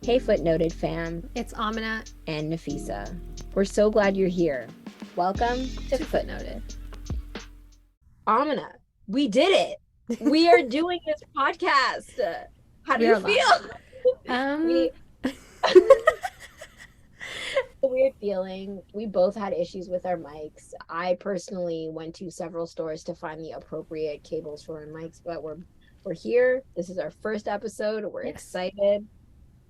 Hey Footnoted fam, It's Amina and Nafisa. We're so glad you're here. Welcome to Footnoted. Amina, we did it. We are doing this podcast. How do We you are live. feel? Um, We a weird feeling. We both had issues with our mics. I personally went to several stores to find the appropriate cables for our mics, but we're here. This is our first episode. We're yes. excited.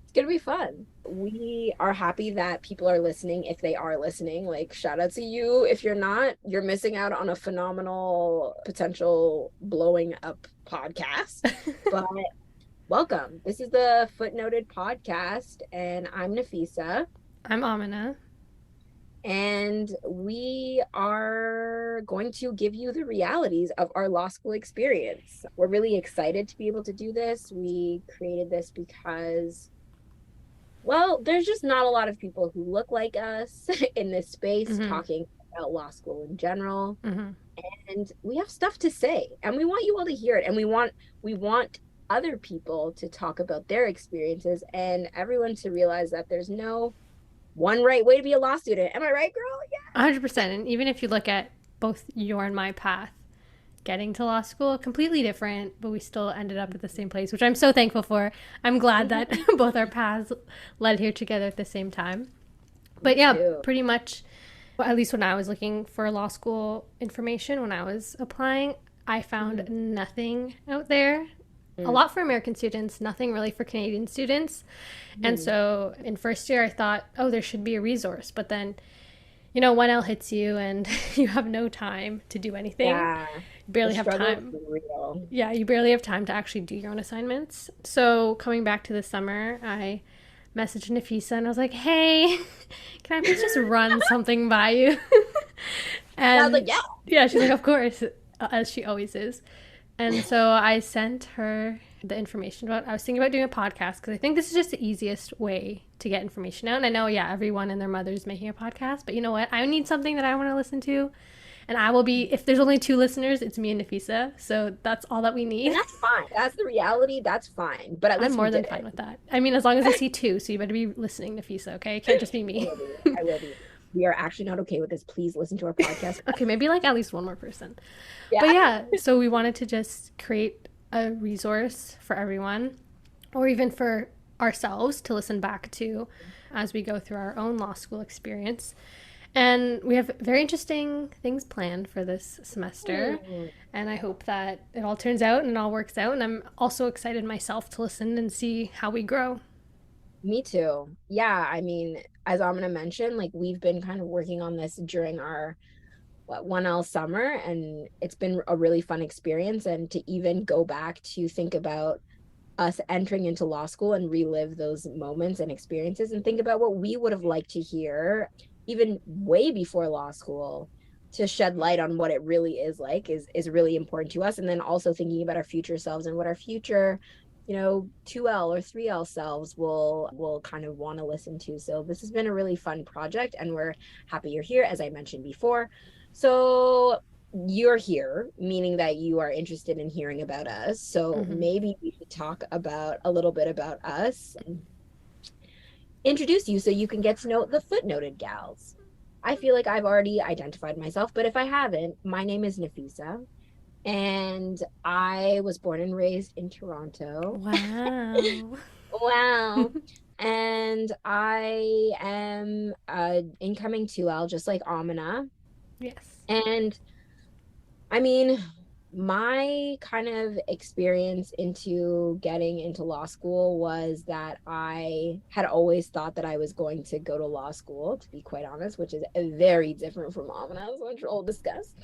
It's gonna be fun. We are happy that people are listening. If they are listening, like shout out to you. If you're not, you're missing out on a phenomenal potential blowing up podcast. But welcome. This is the Footnoted podcast, and I'm Nafisa. I'm Amina. And we are going to give you the realities of our law school experience. We're really excited to be able to do this. We created this because, well, there's just not a lot of people who look like us in this space talking about law school in general. And we have stuff to say, and we want you all to hear it. And we want other people to talk about their experiences and everyone to realize that there's no one right way to be a law student. Am I right, girl? Yeah. 100%. And even if you look at both your and my path, getting to law school, completely different, but we still ended up at the same place, which I'm so thankful for. I'm glad that both our paths led here together at the same time. But yeah, pretty much, at least when I was looking for law school information, when I was applying, I found nothing out there. A lot for American students, nothing really for Canadian students. And so in first year, I thought, oh, there should be a resource. But then, 1L hits you and you have no time to do anything. Yeah. You barely have time. Yeah, you barely have time to actually do your own assignments. So coming back to the summer, I messaged Nafisa and I was like, hey, can I please just run something by you? And I was like, yeah. Yeah, she's like, of course, as she always is. And so I sent her the information about, I was thinking about doing a podcast because I think this is just the easiest way to get information out. And I know, yeah, everyone and their mother's making a podcast, but you know what? I need something that I want to listen to. And I will be, if there's only 2 listeners, it's me and Nafisa. So that's all that we need. And that's fine. That's the reality. That's fine. But at least I'm more than fine with that. I mean, as long as I see 2, so you better be listening, Nafisa, okay? It can't just be me. I will be. We are actually not okay with this. Please listen to our podcast. Okay, maybe like at least one more person. Yeah. But yeah, so we wanted to just create a resource for everyone, or even for ourselves to listen back to as we go through our own law school experience. And we have very interesting things planned for this semester. And I hope that it all turns out and it all works out. And I'm also excited myself to listen and see how we grow. Me too. Yeah, I mean, as Amina mentioned, like we've been kind of working on this during our 1L summer, and it's been a really fun experience. And to even go back to think about us entering into law school and relive those moments and experiences and think about what we would have liked to hear even way before law school, to shed light on what it really is like is really important to us. And then also thinking about our future selves and what our future 2L or 3L selves will kind of want to listen to. So this has been a really fun project, and we're happy you're here, as I mentioned before. So you're here, meaning that you are interested in hearing about us. So maybe we could talk about a little bit about us and introduce you so you can get to know the Footnoted gals. I feel like I've already identified myself, but if I haven't, my name is Nafisa. And I was born and raised in Toronto. Wow. Wow. And I am incoming 2L, just like Amina. Yes. And I mean, my kind of experience into getting into law school was that I had always thought that I was going to go to law school, to be quite honest, which is very different from Amina's, which we'll discuss.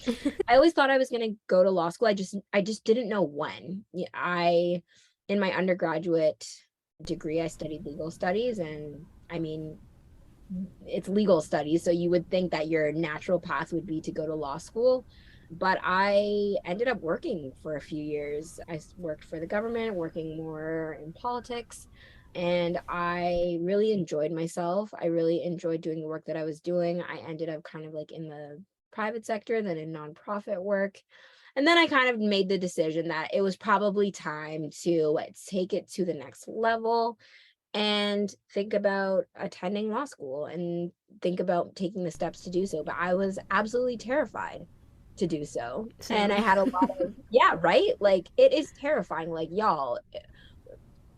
I always thought I was going to go to law school. I just didn't know when. In my undergraduate degree, I studied legal studies, and I mean, it's legal studies, so you would think that your natural path would be to go to law school. But I ended up working for a few years. I worked for the government, working more in politics, and I really enjoyed myself. I really enjoyed doing the work that I was doing. I ended up kind of like in the private sector, then in nonprofit work. And then I kind of made the decision that it was probably time to take it to the next level and think about attending law school and think about taking the steps to do so. But I was absolutely terrified to do so. And I Same. had a lot of, yeah, right? Like it is terrifying. Like, y'all,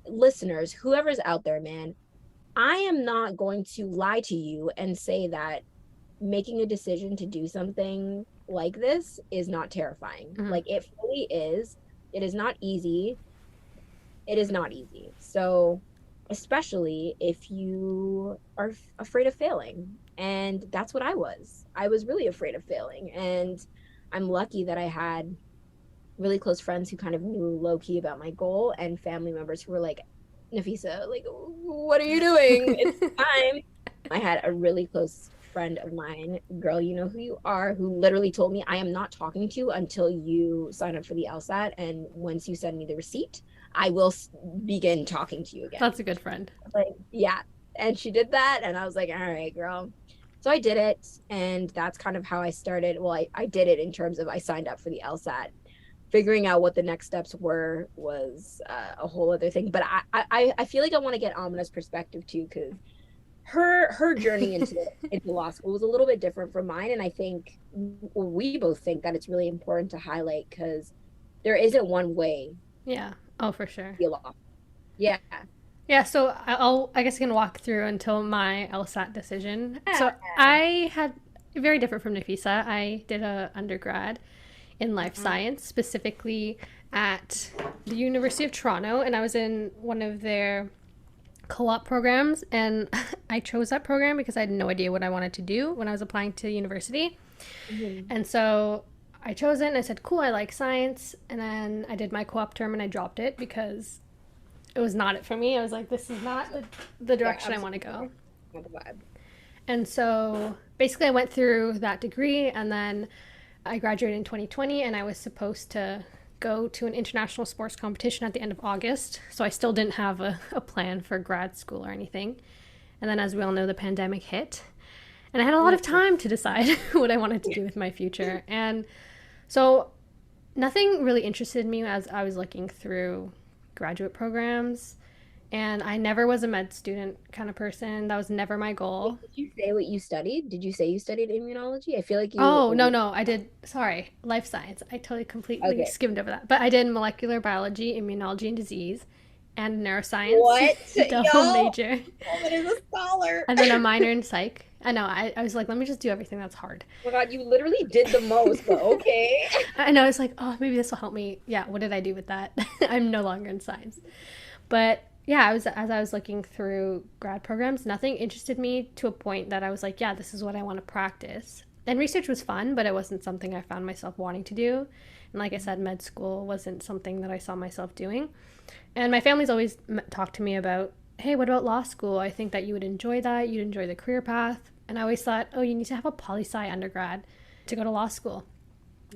listeners, whoever's out there, man, I am not going to lie to you and say that making a decision to do something like this is not terrifying. Mhm. Like it fully is. It is not easy. It is not easy. So, especially if you are afraid of failing. And that's what I was. I was really afraid of failing. And I'm lucky that I had really close friends who kind of knew low key about my goal and family members who were like, Nafisa, like, what are you doing? It's time. I had a really close friend of mine, girl, you know who you are, who literally told me, I am not talking to you until you sign up for the LSAT. And once you send me the receipt, I will begin talking to you again. That's a good friend. Like, yeah. And she did that. And I was like, all right, girl. So I did it. And that's kind of how I started. Well, I did it in terms of I signed up for the LSAT. Figuring out what the next steps were was a whole other thing. But I feel like I want to get Amina's perspective too, because her journey into law school was a little bit different from mine, and I think we both think that it's really important to highlight because there isn't one way Yeah. Oh, for sure. to be a law. Yeah. Yeah, so I guess I can walk through until my LSAT decision. Yeah. So I had very different from Nafisa. I did a undergrad in life Mhm. science, specifically at the University of Toronto, and I was in one of their co-op programs, and I chose that program because I had no idea what I wanted to do when I was applying to university. Mhm. And so I chose it and I said, cool, I like science. And then I did my co op term and I dropped it because it was not it for me. I was like, this is not the Yeah, direction I want to absolutely. go. Not the vibe. And so basically, I went through that degree and then I graduated in 2020 and I was supposed to go to an international sports competition at the end of August. So I still didn't have a plan for grad school or anything. And then, as we all know, the pandemic hit. And I had a lot of Mhm. time to decide what I wanted to do with my future. And so nothing really interested me as I was looking through graduate programs. And I never was a med student kind of person. That was never my Wait, goal. did you say what you studied? Did you say you studied immunology? I feel like you Oh, no, allude. no. I did, sorry, life science. I totally completely Okay. skimmed over that. But I did molecular biology, immunology, and disease, and neuroscience, What? double Yo, major, woman is a scholar. and then a minor in psych. I know, I was like, let me just do everything that's hard. Oh my God, you literally did the most, but okay. I know, it's like, oh, maybe this will help me. Yeah, what did I do with that? I'm no longer in science. But yeah, as I was looking through grad programs, nothing interested me to a point that I was like, yeah, this is what I want to practice. And research was fun, but it wasn't something I found myself wanting to do. And like I said, med school wasn't something that I saw myself doing. And my family's always talked to me about, hey, what about law school? I think that you would enjoy that. You'd enjoy the career path. And I always thought, oh, you need to have a poli sci undergrad to go to law school.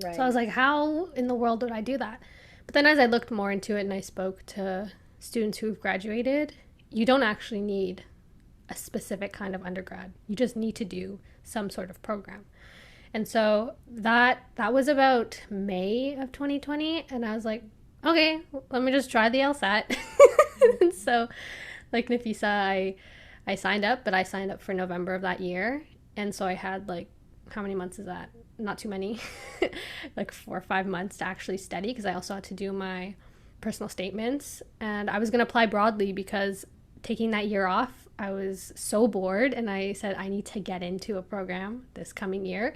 So I Right. was like, how in the world would I do that? But then as I looked more into it and I spoke to students who've graduated, you don't actually need a specific kind of undergrad. You just need to do some sort of program. And so that was about May of 2020 and I was like, okay, let me just try the LSAT. And so like Nafisa, I signed up, but I signed up for November of that year. And so I had like how many months is that? Not too many. Like 4 or 5 months to actually study because I also had to do my personal statements and I was going to apply broadly because taking that year off, I was so bored and I said I need to get into a program this coming year.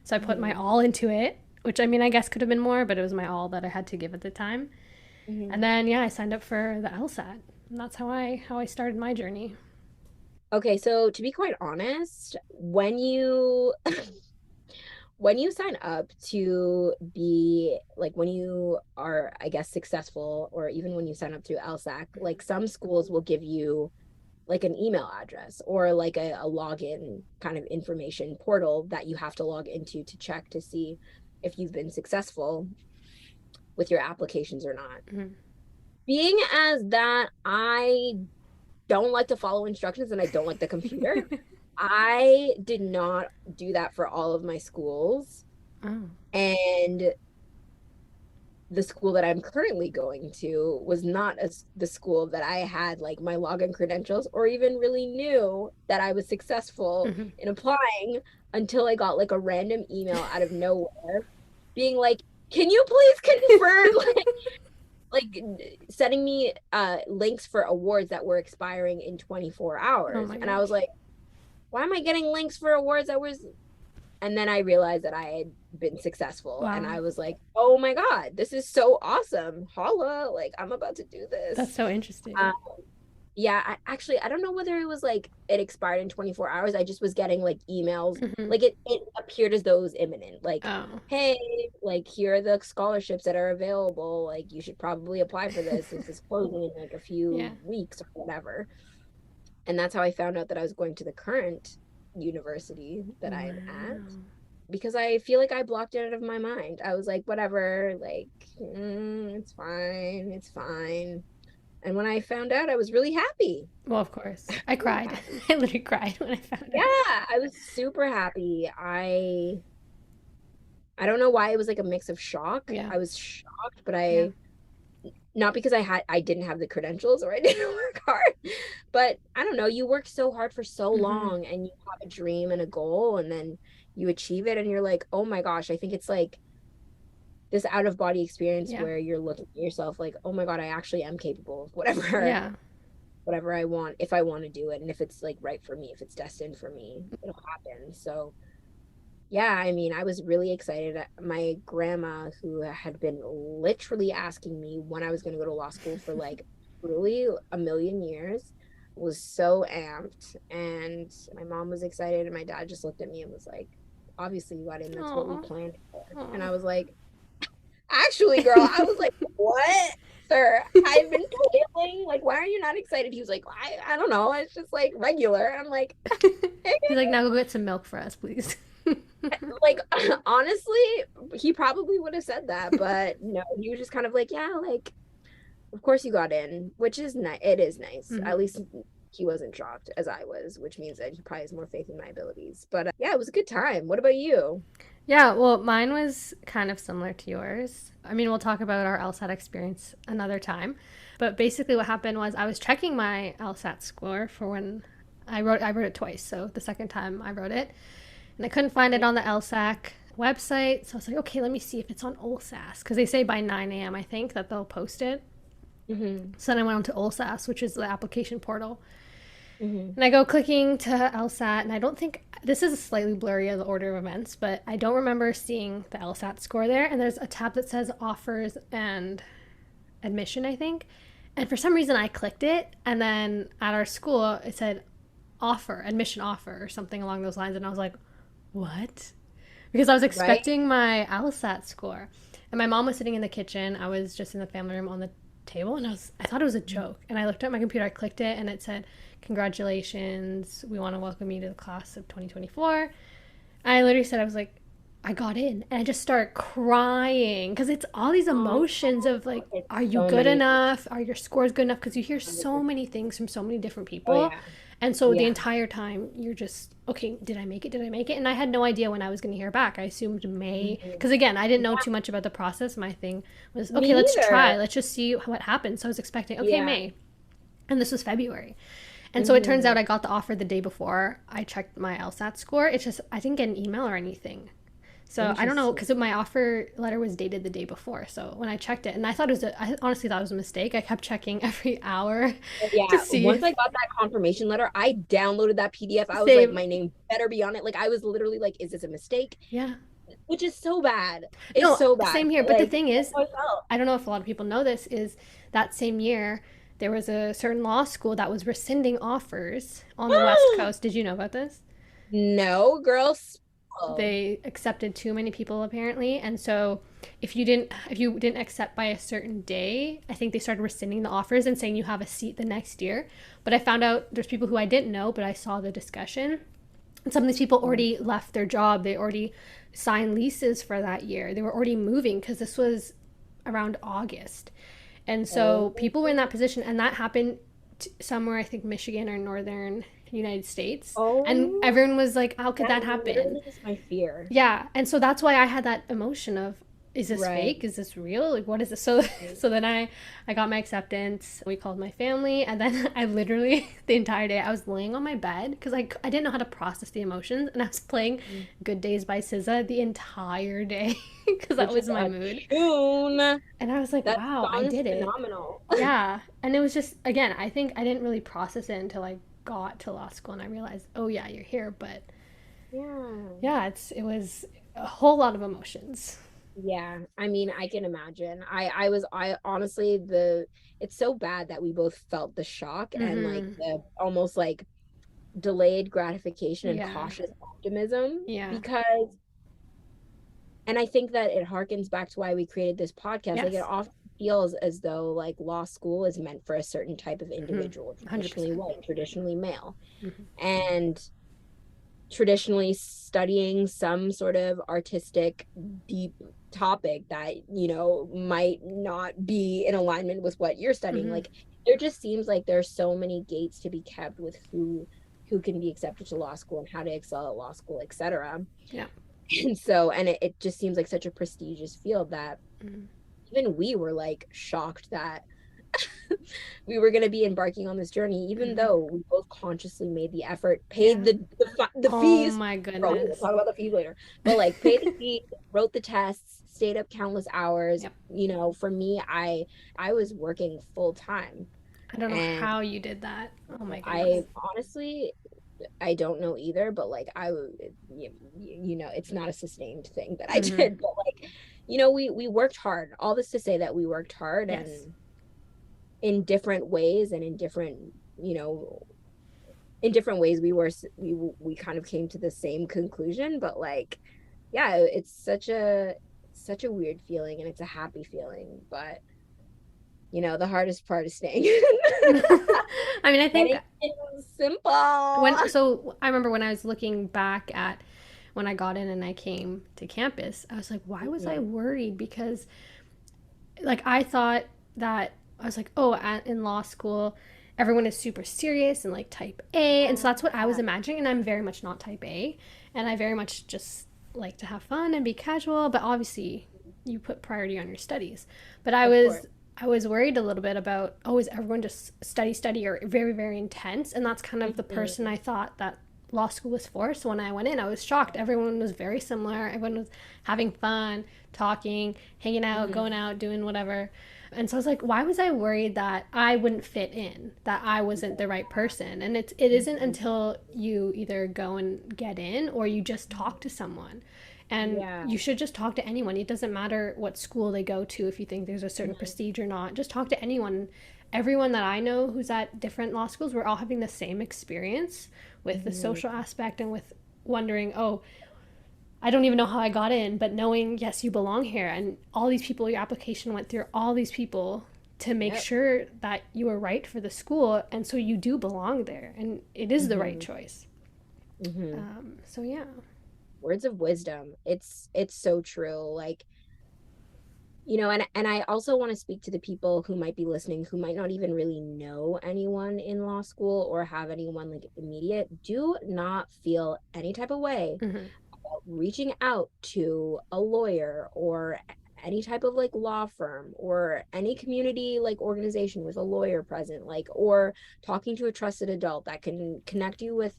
So I put my Hmm. all into it, which I mean, I guess could have been more, but it was my all that I had to give at the time. Hmm. And then yeah, I signed up for the LSAT. And that's how I started my journey. Okay, so to be quite honest, when you sign up to be like when you are, I guess, successful, or even when you sign up through LSAC, like some schools will give you like an email address or like a login kind of information portal that you have to log into to check to see if you've been successful with your applications or not. Mm-hmm. Being as that I don't like to follow instructions and I don't like the computer, I did not do that for all of my schools. Oh. And the school that I'm currently going to was not the school that I had like my login credentials or even really knew that I was successful Mm-hmm. in applying until I got like a random email out of nowhere being like, can you please confirm like sending me links for awards that were expiring in 24 Oh hours. my And I was gosh. like, why am I getting links for awards that was, and then I realized that I had been successful and Wow. I was like, oh my God, this is so awesome. Holla, like I'm about to do That's this. so interesting. Um, yeah, I don't know whether it was like it expired in 24 hours. I just was getting like emails, Mm-hmm. like it appeared as though it was imminent. Like, Oh. hey, like here are the scholarships that are available. Like you should probably apply for this since it's closing in like a Yeah. few weeks or whatever. And that's how I found out that I was going to the current university that I'm at Wow. because I feel like I blocked it out of my mind. I was like, whatever, like, it's fine. And when I found out, I was really happy. Well, of course. I Really cried. happy. I literally cried when I found Yeah, out. I was super happy. I don't know why it was like a mix of shock. Yeah. I was shocked, but Yeah. I not because I didn't have the credentials or I didn't work hard, but I don't know, you work so hard for so Mm-hmm. long and you have a dream and a goal and then you achieve it and you're like, "Oh my gosh, I think it's like this out of body experience Yeah. where you're looking at yourself like, "Oh my God, I actually am capable of whatever Yeah. whatever I want if I want to do it and if it's like right for me, if it's destined for me, it'll happen." So yeah, I mean, I was really excited. My grandma, who had been literally asking me when I was going to go to law school for like really a million years, was so amped. And my mom was excited, and my dad just looked at me and was like, obviously, you got in. That's what we Oh. planned for. And Oh. I was like, actually, girl, I was like, what? Sir, I've been toiling. Like, why are you not excited? He was like, I don't know. It's just like regular. And I'm like, He's like, now go get some milk for us, please. like honestly, he probably would have said that, but no, he was just kind of like, yeah, like of course you got in, which is nice. It is nice. Mm-hmm. At least he wasn't shocked as I was, which means that he probably has more faith in my abilities. But yeah, it was a good time. What about you? Yeah, well, mine was kind of similar to yours. I mean, we'll talk about our LSAT experience another time. But basically, what happened was I was checking my LSAT score for when I wrote it twice. So the second time I wrote it, and I couldn't find it on the LSAC website. So I was like, okay, let me see if it's on OLSAS because they say by 9 a.m. I think that they'll post it. Mm-hmm. So then I went on to OLSAS, which is the application portal, Mm-hmm. and I go clicking to LSAT, and I don't think this is slightly blurry of the order of events, but I don't remember seeing the LSAT score there. And there's a tab that says offers and admission, I think. And for some reason, I clicked it, and then at our school, it said offer, admission offer, or something along those lines. And I was like, what? Because I was Right? expecting my LSAT score. And my mom was sitting in the kitchen. I was just in the family room on the table, and I thought it was a joke. And I looked at my computer, I clicked it, and it said, congratulations, we want to welcome you to the class of 2024. I literally said, I was like, I got in, and I just started crying because it's all these Oh, emotions of like, it's are you so good many things. enough? Are your scores good enough? Because you hear so 100%. many things from so many different Oh people. yeah. And so the Yeah. entire time you're just, okay, did I make it? Did I make it? And I had no idea when I was going to hear back. I assumed May. Mhm. Because again, I didn't know Yeah. too much about the process. My thing was, Me okay, let's try. neither. Let's just see what happens. So I was expecting, okay, Yeah. May. And this was February. And so it turns Mm-hmm. out I got the offer the day before I checked my LSAT score. It's just, I didn't get an email or anything. So I don't know Interesting. because my offer letter was dated the day before. So when I checked it, and I thought it was, I honestly thought it was a mistake. I kept checking every hour to Yeah, see once I if got that confirmation letter, I downloaded that PDF. I was like, same. my name better be on it. Like, I was literally like, is this a mistake? Yeah. Which is so bad. It's No, so bad. same here. But But the like, thing that's is, how I felt. I don't know if a lot of people know this, is that same year there was a certain law school that was rescinding offers on the West Coast. Did you know about this? No, girls. Oh, They accepted too many people apparently, and so if you didn't accept by a certain day, I think they started rescinding the offers and saying you have a seat the next year. But I found out there's people who I didn't know, but I saw the discussion, and some of these people already left their job. They already signed leases for that year. They were already moving because this was around August. And so oh, people were in that position, and that happened somewhere, I think Michigan or northern United States. And oh, everyone was like, how could that that happen? literally is my fear. Yeah. And so that's why I had that emotion of, is this Right. fake? Is this real? Like, what is this? So, so then I got my acceptance. We called my family, and then I literally the entire day I was laying on my bed because I didn't know how to process the emotions, and I was playing Mm. "Good Days" by SZA the entire day because that Which is was my a mood. tune. And I was like, That wow, I song is did it. phenomenal. Yeah, and it was just again, I think I didn't really process it until I got to law school, and I realized, oh yeah, you're here, but Yeah. yeah, it was a whole lot of emotions. Yeah, I mean, I can imagine. I honestly it's so bad that we both felt the shock and like Mm-hmm. the almost like delayed gratification and Yeah. cautious optimism Yeah. because, and I think that it harkens back to why we created this podcast. Like it Yes. often feels as though like law school is meant for a certain type of Mm-hmm. individual, traditionally 100%. white, traditionally male. Mm-hmm. And traditionally studying some sort of artistic deep topic that might not be in alignment with what you're studying. Mm-hmm. Like there just seems like there's so many gates to be kept with who can be accepted to law school and how to excel at law school, etc. Yeah. And so, and it just seems like such a prestigious field that Mm-hmm. even we were like shocked that we were going to be embarking on this journey, even Mm-hmm. though we both consciously made the effort, paid Yeah. the Oh fees. my Bro, we'll goodness. talk about the fees later. But like, paid the fees, wrote the tests, stayed up countless hours. Yep. For me, I was working full time, I don't know and how you did that. Oh my I goodness. honestly I don't know either. But like, it's not a sustained thing that I Mm-hmm. did. But like, we worked hard. All this to say that we worked hard Yes. and in different ways and you know in different ways we kind of came to the same conclusion, but like, yeah, it's such a weird feeling and it's a happy feeling, but the hardest part is staying. I mean, I think Getting it simple. I remember when I was looking back at when I got in and I came to campus, I was like, why was I Mhm. worried? Because like I thought that I was like, oh, in law school, everyone is super serious and like type A, and so that's what I was Yeah, imagining. And I'm very much not type A, and I very much just like to have fun and be casual. But obviously, you put priority on your studies. But of course. I was worried a little bit about, oh, is everyone just study or very very intense? And that's kind of the person Mhm. I thought that law school was for. So when I went in, I was shocked. Everyone was very similar. Everyone was having fun, talking, hanging out, Mhm. going out, doing whatever. And so I was like, why was I worried that I wouldn't fit in, that I wasn't the right person? And it isn't Mhm. until you either go and get in or you just talk to someone. And Yeah. you should just talk to anyone. It doesn't matter what school they go to if you think there's a certain Mhm. prestige or not. Just talk to anyone. Everyone that I know who's at different law schools, we're all having the same experience with the Mhm. social aspect and with wondering, oh, I don't even know how I got in, but knowing, yes, you belong here. And all these people, your application went through all these people to make Yep. sure that you were right for the school. And so you do belong there. And it is the right Mhm. choice. Mhm. So, yeah. Words of wisdom. It's so true. Like, and I also want to speak to the people who might be listening who might not even really know anyone in law school or have anyone like immediate. Do not feel any type of way Mm-hmm. about reaching out to a lawyer or any type of like law firm or any community like organization with a lawyer present, like, or talking to a trusted adult that can connect you with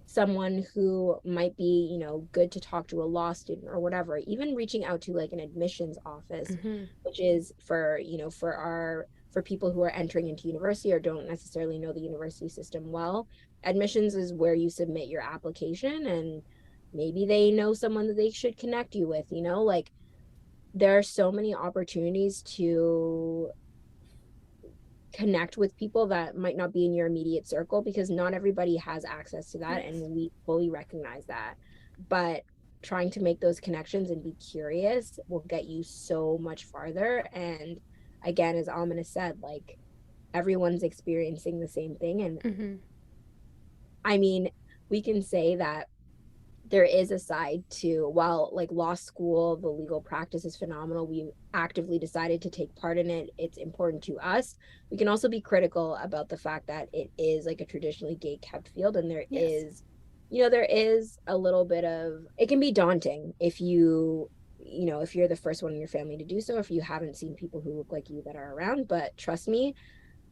someone who might be good to talk to, a law student or whatever. Even reaching out to like an admissions office, Mm-hmm. which is for for people who are entering into university or don't necessarily know the university system well. Admissions is where you submit your application, and maybe they know someone that they should connect you with. Like, there are so many opportunities to connect with people that might not be in your immediate circle, because not everybody has access to that, and Yes. we fully recognize that. But trying to make those connections and be curious will get you so much farther. And again, as Amina said, like, everyone's experiencing the same thing. And Mm-hmm. I mean, we can say that there is a side to, while like law school, the legal practice is phenomenal, we actively decided to take part in it, it's important to us. We can also be critical about the fact that it is like a traditionally gate kept field, and there Yes. is there is a little bit of, it can be daunting if you if you're the first one in your family to do so, if you haven't seen people who look like you that are around. But trust me,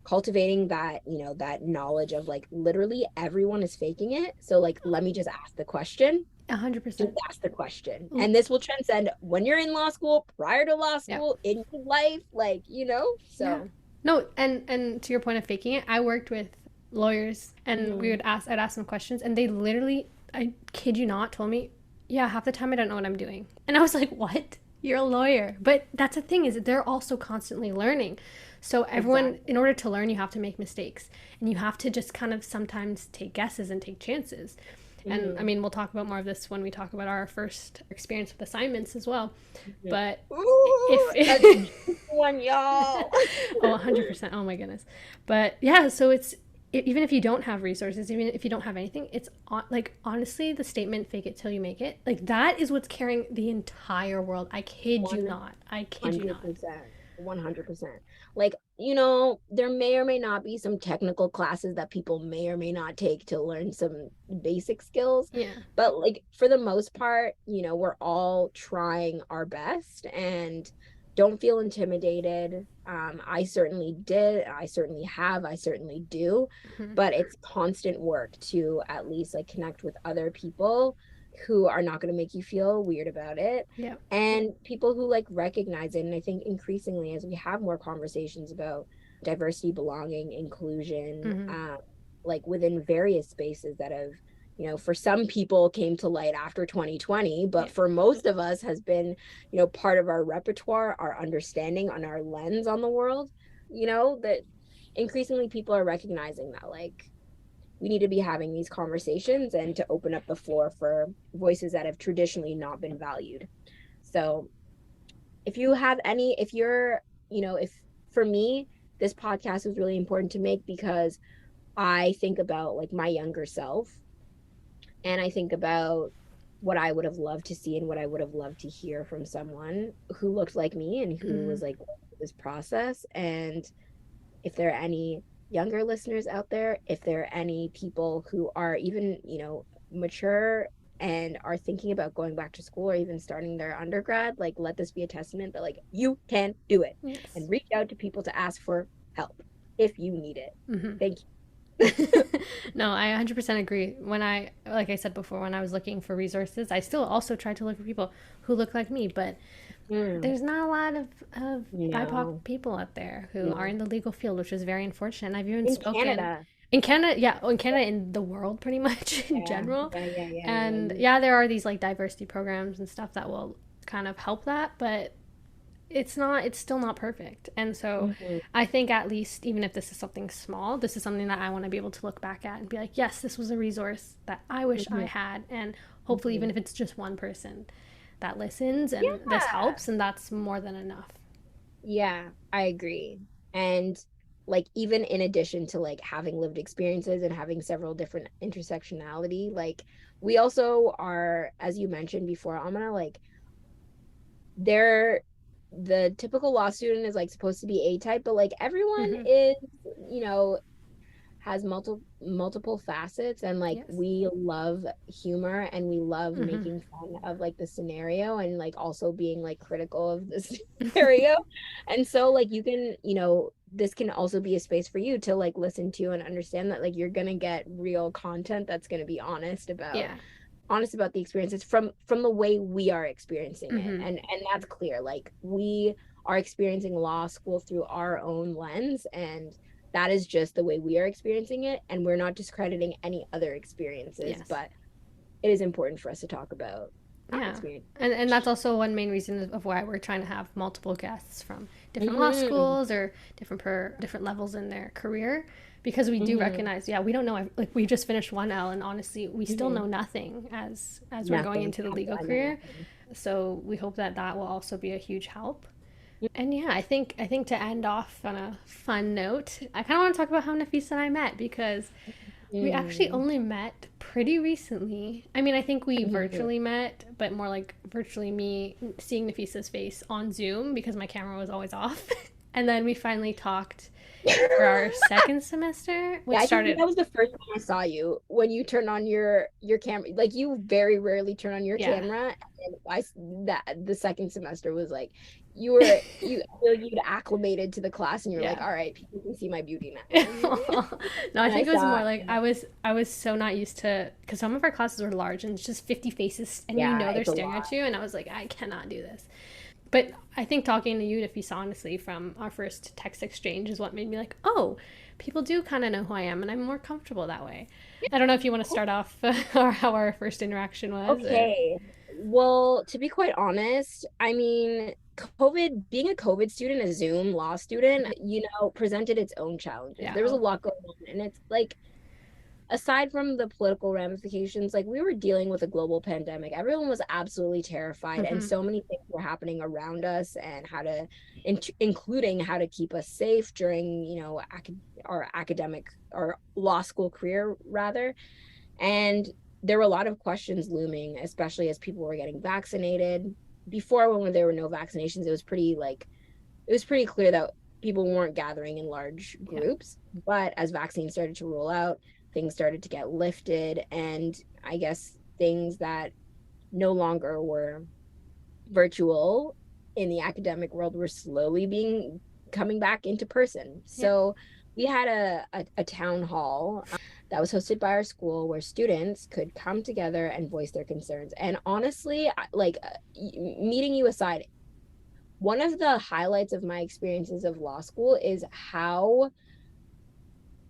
cultivating that, that knowledge of like literally everyone is faking it. So like, let me just ask the question. Just 100%. ask the question. And this will transcend when you're in law school, prior to law Yeah. school, in your life, like, Yeah. so. No, and to your point of faking it, I worked with lawyers and Mhm. I'd ask them questions and they literally, I kid you not, told me, yeah, half the time I don't know what I'm doing. And I was like, what? You're a lawyer. But that's the thing is that they're also constantly learning. So everyone, Exactly. in order to learn, you have to make mistakes and you have to just kind of sometimes take guesses and take chances. And I Mhm. mean, we'll talk about more of this when we talk about our first experience with assignments as well. Mhm. But if Ooh, that's a juicy one, y'all. oh, 100%. Oh my goodness. But yeah, so it's even if you don't have resources, even if you don't have anything, it's like honestly the statement fake it till you make it. Like that is what's carrying the entire world. I kid you not. I kid you not. 100%. 100%. Like, there may or may not be some technical classes that people may or may not take to learn some basic skills. Yeah. But like for the most part, we're all trying our best and don't feel intimidated. I certainly did. I certainly have. I certainly do. Mhm. But it's constant work to at least like connect with other people who are not going to make you feel weird about it Yeah. and people who like recognize it. And I think increasingly as we have more conversations about diversity, belonging, inclusion, Mhm. like within various spaces that have, for some people came to light after 2020, but Yeah. for most of us has been, part of our repertoire, our understanding on our lens on the world, that increasingly people are recognizing that like we need to be having these conversations and to open up the floor for voices that have traditionally not been valued. So if you're, if for me, this podcast was really important to make because I think about like my younger self and I think about what I would have loved to see and what I would have loved to hear from someone who looked like me and who Mhm. was like this process. And if there are any younger listeners out there, if there are any people who are even, mature and are thinking about going back to school or even starting their undergrad, like let this be a testament that like you can do it Yes. and reach out to people to ask for help if you need it. Mhm. Thank you. No, I 100% agree. Like I said before, when I was looking for resources, I still also tried to look for people who look like me, but Mm, there's not a lot of BIPOC no, people out there who are no. in the legal field, which is very unfortunate. And I've even In spoken Canada. in Canada, yeah, in Canada, in the world, pretty much in Yeah, general. yeah, yeah, yeah, yeah. And yeah, there are these like diversity programs and stuff that will kind of help that, but it's still not perfect. And so Mhm, I think at least even if this is something small, this is something that I want to be able to look back at and be like, yes, this was a resource that I wish I mhm, had. And hopefully, even mhm. if it's just one person that listens and this Yeah. helps, and that's more than enough. Yeah, I agree. And like even in addition to like having lived experiences and having several different intersectionality, like we also are, as you mentioned before, I'm gonna like they're the typical law student is like supposed to be A type, but like everyone Mm-hmm. is, you know, has multiple facets and like Yes. we love humor and we love Mm-hmm. making fun of like the scenario and like also being like critical of the scenario. And so like you can, this can also be a space for you to like listen to and understand that like you're gonna get real content that's gonna be Yeah. honest about the experiences from the way we are experiencing it. Mm-hmm. And that's clear, like we are experiencing law school through our own lens and that is just the way we are experiencing it and we're not discrediting any other experiences, Yes. but it is important for us to talk about our Yeah. experience. And that's also one main reason of why we're trying to have multiple guests from different law Mm-hmm. schools or different levels in their career because we do Mm-hmm. recognize, yeah, we don't know, like we just finished 1L and honestly we still Mm-hmm. know nothing as we're going Nothing. into the legal I know career. nothing. So we hope that that will also be a huge help. And yeah, I think to end off on a fun note, I kind of want to talk about how Nafisa and I met because we actually Mm-hmm. only met pretty recently. I mean, I think we Mm-hmm. virtually met, but more like virtually me seeing Nafisa's face on Zoom because my camera was always off. And then we finally talked for our second semester, Yeah, which I think started, that was the first time I saw you when you turn on your camera. Like you very rarely turn on your yeah, camera. And that the second semester was like I feel like you'd acclimated to the class and you're like, Yeah. all right, people can see my beauty now. No, I And I think it was saw, more like I was so not used to, because some of our classes were large and it's just 50 faces and yeah, they're it's a staring lot. at you, and I was like, I cannot do this. But I think talking to you, Nafisa, honestly, from our first text exchange is what made me like, oh, people do kind of know who I am, and I'm more comfortable that way. I don't know if you want to start off or how our first interaction was, or Okay. Well, to be quite honest, I mean, being a COVID student, a Zoom law student, presented its own challenges. yeah, There was a oh, lot going on. And it's like, aside from the political ramifications, like we were dealing with a global pandemic. Everyone was absolutely terrified, and mm-hmm. so many things were happening around us, and including how to keep us safe during, our academic or law school career, rather. And there were a lot of questions looming, especially as people were getting vaccinated. Before, when there were no vaccinations, it was pretty clear that people weren't gathering in large Yeah, groups. But as vaccines started to roll out, things started to get lifted, and I guess things that no longer were virtual in the academic world were slowly being coming back into person. yeah, So we had a town hall that was hosted by our school where students could come together and voice their concerns. And honestly, meeting you aside, one of the highlights of my experiences of law school is how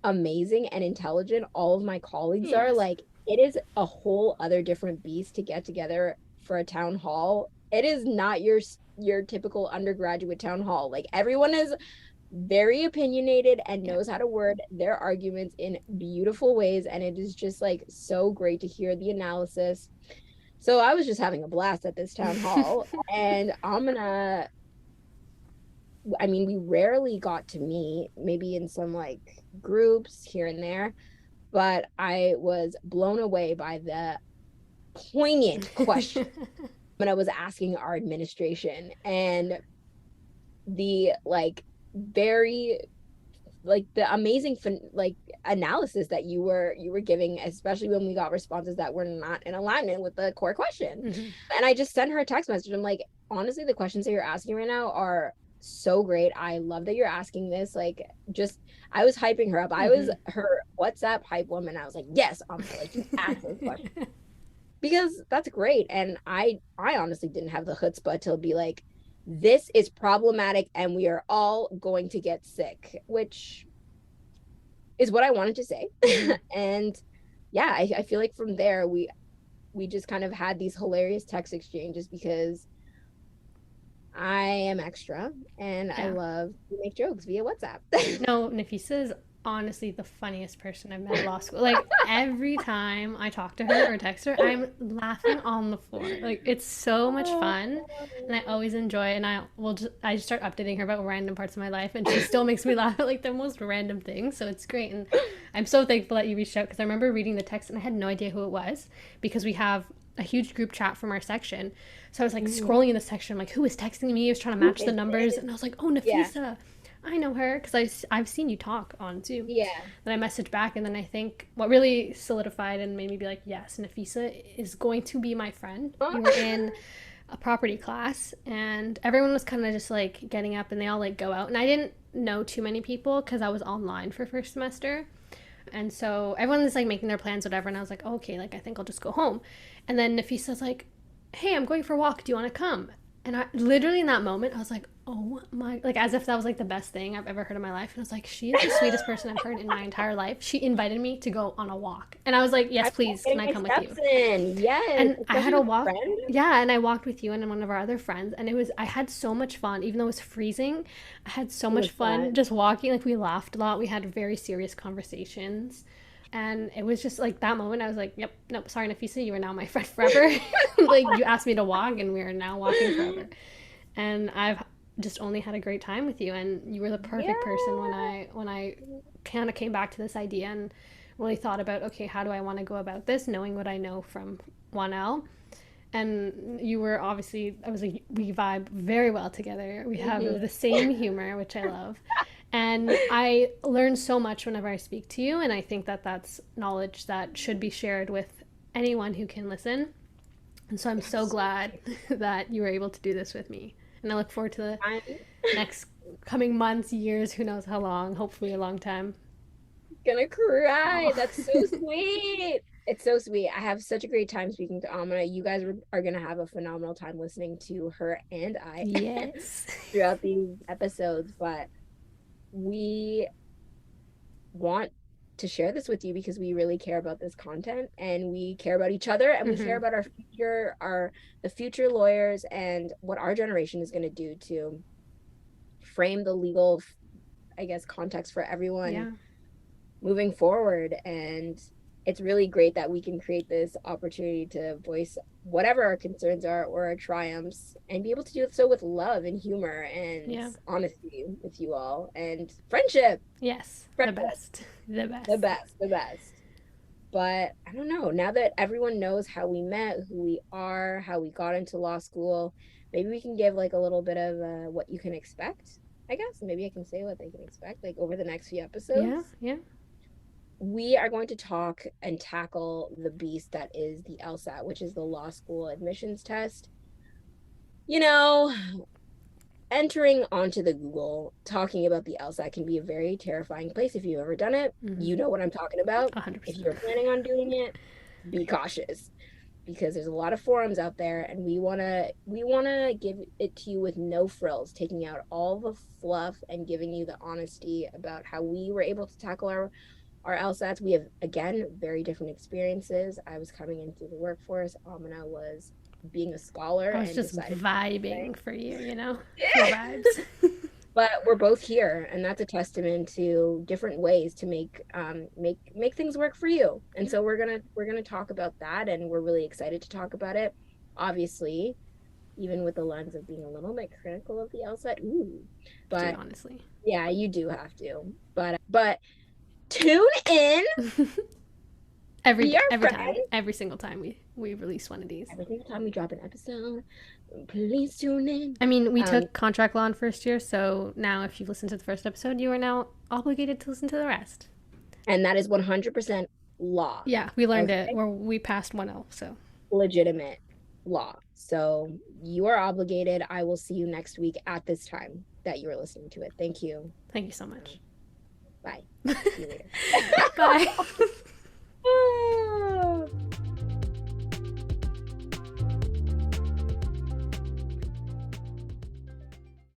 amazing and intelligent all of my colleagues are. yes, Like, it is a whole other different beast to get together for a town hall. It is not your typical undergraduate town hall. Like, everyone is very opinionated and yeah. knows how to word their arguments in beautiful ways, and it is just like so great to hear the analysis. So I was just having a blast at this town hall, and I mean, we rarely got to meet, maybe in some like groups here and there, but I was blown away by the poignant question when I was asking our administration, and the like very the amazing analysis that you were giving, especially when we got responses that were not in alignment with the core question. Mm-hmm. And I just sent her a text message. I'm like, honestly, the questions that you're asking right now are so great. I love that you're asking this. Like, just I was hyping her up. I was Mm-hmm. her WhatsApp hype woman. I was like, yes, Amna, like just ask this question because that's great. And I honestly didn't have the chutzpah to be like, this is problematic and we are all going to get sick, which is what I wanted to say. Mm-hmm. And yeah, I feel like from there we just kind of had these hilarious text exchanges because I am extra and I Yeah. love to make jokes via WhatsApp. No, Nafisa is honestly the funniest person I've met at law school. Like every time I talk to her or text her, I'm laughing on the floor. Like it's so much fun, and I always enjoy it. And I just start updating her about random parts of my life, and she still makes me laugh at like the most random things. So it's great, and I'm so thankful that you reached out because I remember reading the text and I had no idea who it was because we have a huge group chat from our section. So I was like scrolling in the section, I'm like, who is texting me? I was trying to Who match the is numbers, this? and I was like, oh, Yeah. Nafisa. I know her because I've seen you talk on Zoom. Yeah. Then I messaged back, and then I think what really solidified and made me be like, yes, Nafisa is going to be my friend. We were in a property class, and everyone was kind of just like getting up, and they all like go out. And I didn't know too many people because I was online for first semester. And so everyone was like making their plans, whatever. And I was like, oh, okay, like I think I'll just go home. And then Nafisa's like, hey, I'm going for a walk. Do you want to come? And I literally in that moment, I was like, oh my, like as if that was like the best thing I've ever heard in my life. And I was like, she is the sweetest person I've heard in my entire life. She invited me to go on a walk. And I was like, yes, I'm please, can getting I my come with you? steps in. Yes. And I had Especially a with a walk. friend. Yeah, and I walked with you and one of our other friends, and I had so much fun, even though it was freezing. I had so It much was fun fun. just walking. Like, we laughed a lot. We had very serious conversations. And it was just like that moment, I was like, yep, nope, sorry, Nafisa, you are now my friend forever. Like, you asked me to walk, and we are now walking forever. And I've just only had a great time with you, and you were the perfect person Yeah. when I kind of came back to this idea and really thought about, okay, how do I want to go about this, knowing what I know from 1L. And you were obviously, I was like, we vibe very well together. We have Mhm. the same humor, which I love. And I learn so much whenever I speak to you, and I think that that's knowledge that should be shared with anyone who can listen. And so I'm so That's glad that you were able to do this with me. And I look forward to the I'm next coming months, years, who knows how long, hopefully a long time. gonna cry. Oh. That's so sweet. It's so sweet. I have such a great time speaking to Amina. You guys are gonna have a phenomenal time listening to her and I Yes. throughout these episodes. But we want to share this with you because we really care about this content and we care about each other and we care Mm-hmm. about our future, our the future lawyers and what our generation is going to do to frame the legal, I guess, context for everyone Yeah. moving forward. And it's really great that we can create this opportunity to voice whatever our concerns are or our triumphs and be able to do so with love and humor and Yeah. honesty with you all and friendship. Yes. The Friendship, best. The the best. best, the best. But I don't know, now that everyone knows how we met, who we are, how we got into law school, maybe we can give like a little bit of what you can expect, I guess. Maybe I can say what they can expect like over the next few Yeah. episodes. Yeah. We are going to talk and tackle the beast that is the LSAT, which is the law school admissions test. You know, entering onto the Google, talking about the LSAT can be a very terrifying place. If you've ever done it, Mm-hmm. you know what I'm talking about. If 100%. you're planning on doing it, be cautious because there's a lot of forums out there and we want to give it to you with no frills, taking out all the fluff and giving you the honesty about how we were able to tackle our LSATs. We have, again, very different experiences. I was coming into the workforce. Amina was being a scholar I was and just decided vibing for you, pure yeah. vibes. But we're both here, and that's a testament to different ways to make things work for you. And Yeah. so we're gonna talk about that, and we're really excited to talk about it. Obviously, even with the lens of being a little bit critical of the LSAT. Ooh, Dude, but honestly. yeah, you do have to. But tune in. Be our Every time, friend. every single time we release one of these. Every single time we drop an episode, please tune in. I mean, we Um, took contract law in first year, so now if you listen to the first episode, you are now obligated to listen to the rest. and that is 100% law. Yeah, we learned it Okay, where we passed 1L, so legitimate law. So you are obligated. I will see you next week at this time that you are listening to it. Thank you. thank you so much. Bye. See you later. Bye.